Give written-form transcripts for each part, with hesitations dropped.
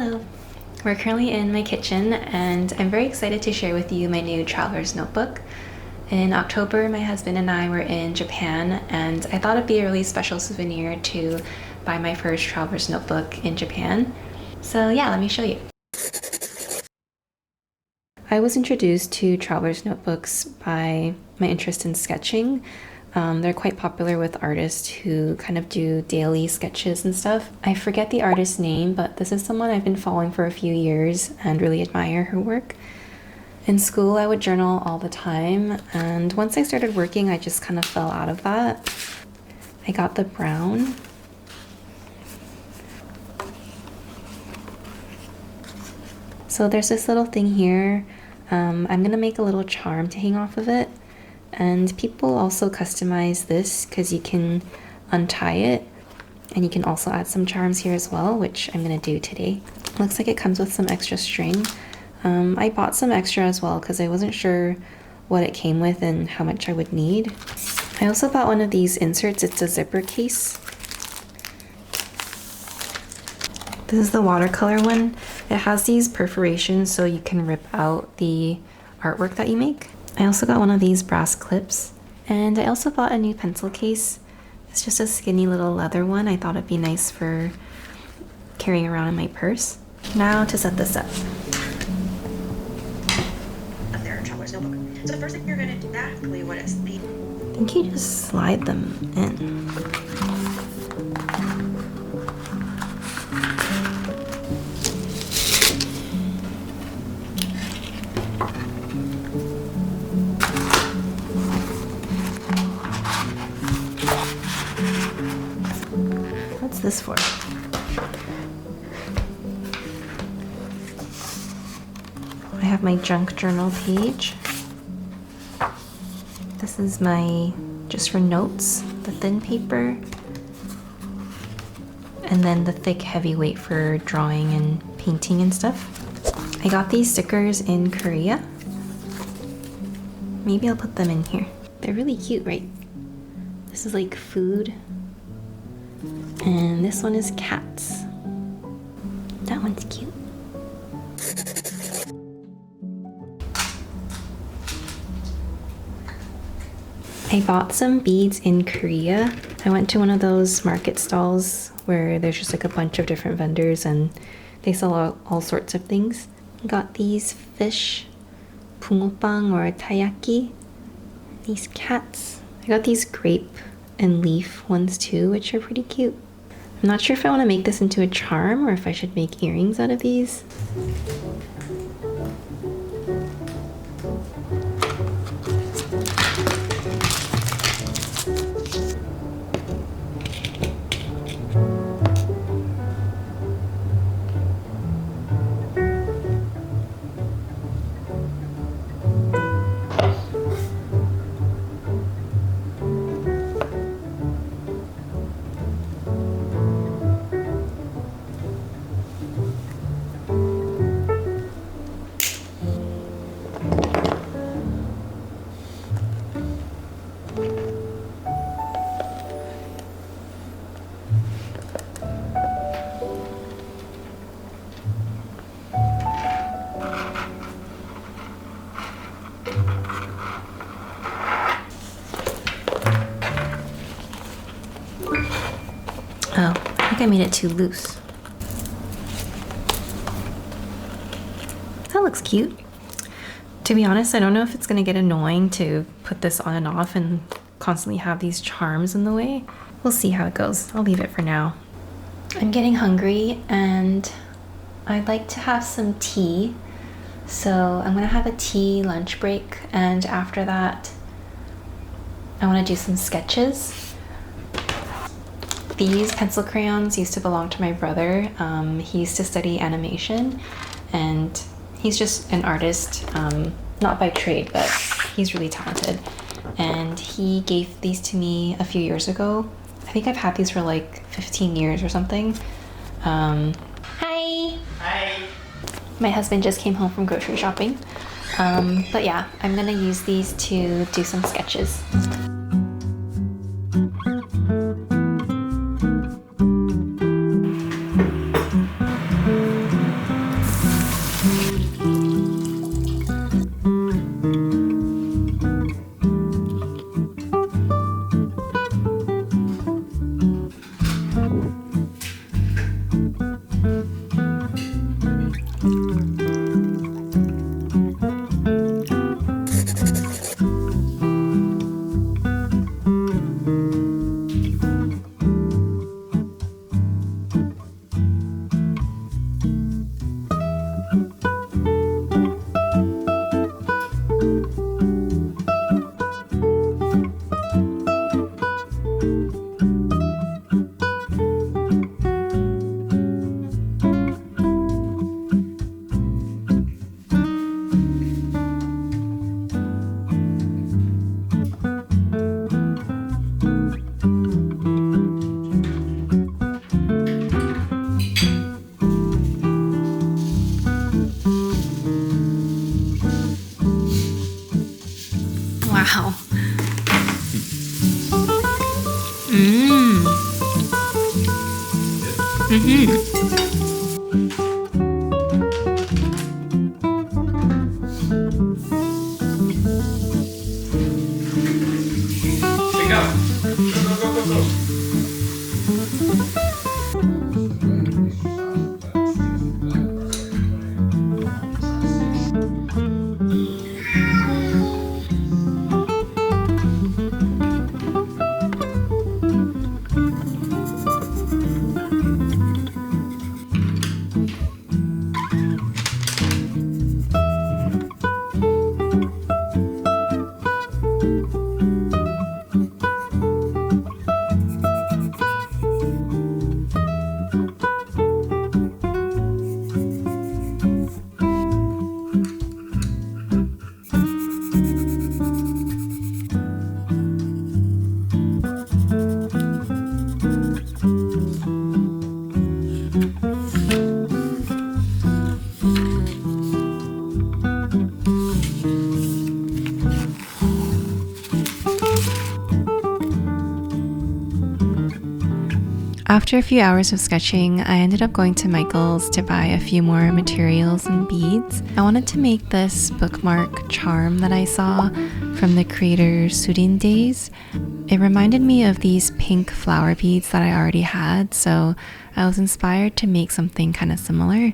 Hello! We're currently in my kitchen and I'm very excited to share with you my new traveler's notebook. In October, my husband and I were in Japan and I thought it'd be a really special souvenir to buy my first traveler's notebook in Japan. So yeah, let me show you. I was introduced to traveler's notebooks by my interest in sketching. They're quite popular with artists who kind of do daily sketches and stuff. I forget the artist's name, but this is someone I've been following for a few years and really admire her work. In school, I would journal all the time, and once I started working, I just kind of fell out of that. I got the brown. So there's this little thing here. I'm gonna make a little charm to hang off of it. And people also customize this because you can untie it and you can also add some charms here as well, which I'm gonna do today. Looks like it comes with some extra string. I bought some extra as well because I wasn't sure what it came with and how much I would need. I also bought one of these inserts. It's a zipper case. This is the watercolor one. It has these perforations so you can rip out the artwork that you make. I also got one of these brass clips, and I also bought a new pencil case. It's just a skinny little leather one. I thought it'd be nice for carrying around in my purse. Now to set this up. Of their traveler's notebook. So the first thing you're going to do exactly what is the... I think you just slide them in. What's this for? I have my junk journal page. This is my just for notes, the thin paper. And then the thick heavyweight for drawing and painting and stuff. I got these stickers in Korea. Maybe I'll put them in here. They're really cute, right? This is like food. And this one is cats. That one's cute. I bought some beads in Korea. I went to one of those market stalls where there's just like a bunch of different vendors and they sell all sorts of things. I got these fish, 붕어빵 or taiyaki. These cats. I got these grape and leaf ones too, which are pretty cute. I'm not sure if I want to make this into a charm or if I should make earrings out of these. Oh, I think I made it too loose. That looks cute. To be honest, I don't know if it's gonna get annoying to put this on and off and constantly have these charms in the way. We'll see how it goes. I'll leave it for now. I'm getting hungry and I'd like to have some tea. So I'm gonna have a tea lunch break, and after that, I wanna do some sketches. These pencil crayons used to belong to my brother. He used to study animation and he's just an artist, not by trade, but he's really talented. And he gave these to me a few years ago. I think I've had these for like 15 years or something. Hi! Hi! My husband just came home from grocery shopping. But yeah, I'm gonna use these to do some sketches. Go. Go, go, go, go, go. After a few hours of sketching, I ended up going to Michael's to buy a few more materials and beads. I wanted to make this bookmark charm that I saw from the creator Surin days. It reminded me of these pink flower beads that I already had, so I was inspired to make something kind of similar.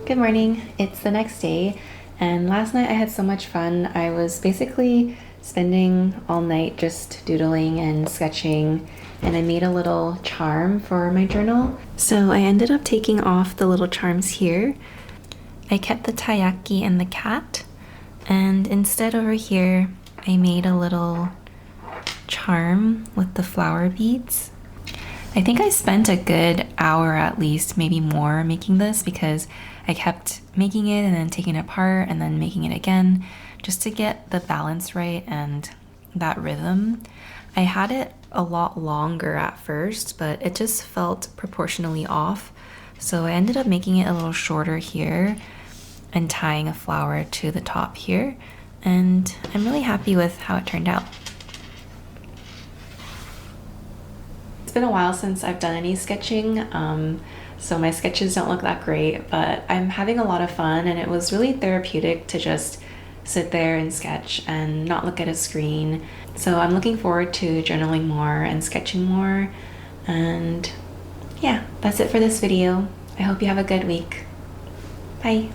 Good morning, it's the next day, and last night I had so much fun. I was basically spending all night just doodling and sketching, and I made a little charm for my journal. So I ended up taking off the little charms here. I kept the taiyaki and the cat, and instead over here I made a little charm with the flower beads. I think I spent a good hour at least, maybe more, making this because I kept making it and then taking it apart and then making it again just to get the balance right and that rhythm. I had it a lot longer at first, but it just felt proportionally off. So I ended up making it a little shorter here and tying a flower to the top here. And I'm really happy with how it turned out. It's been a while since I've done any sketching, so my sketches don't look that great, but I'm having a lot of fun, and it was really therapeutic to just sit there and sketch and not look at a screen. So I'm looking forward to journaling more and sketching more, and yeah, that's it for this video. I hope you have a good week. Bye.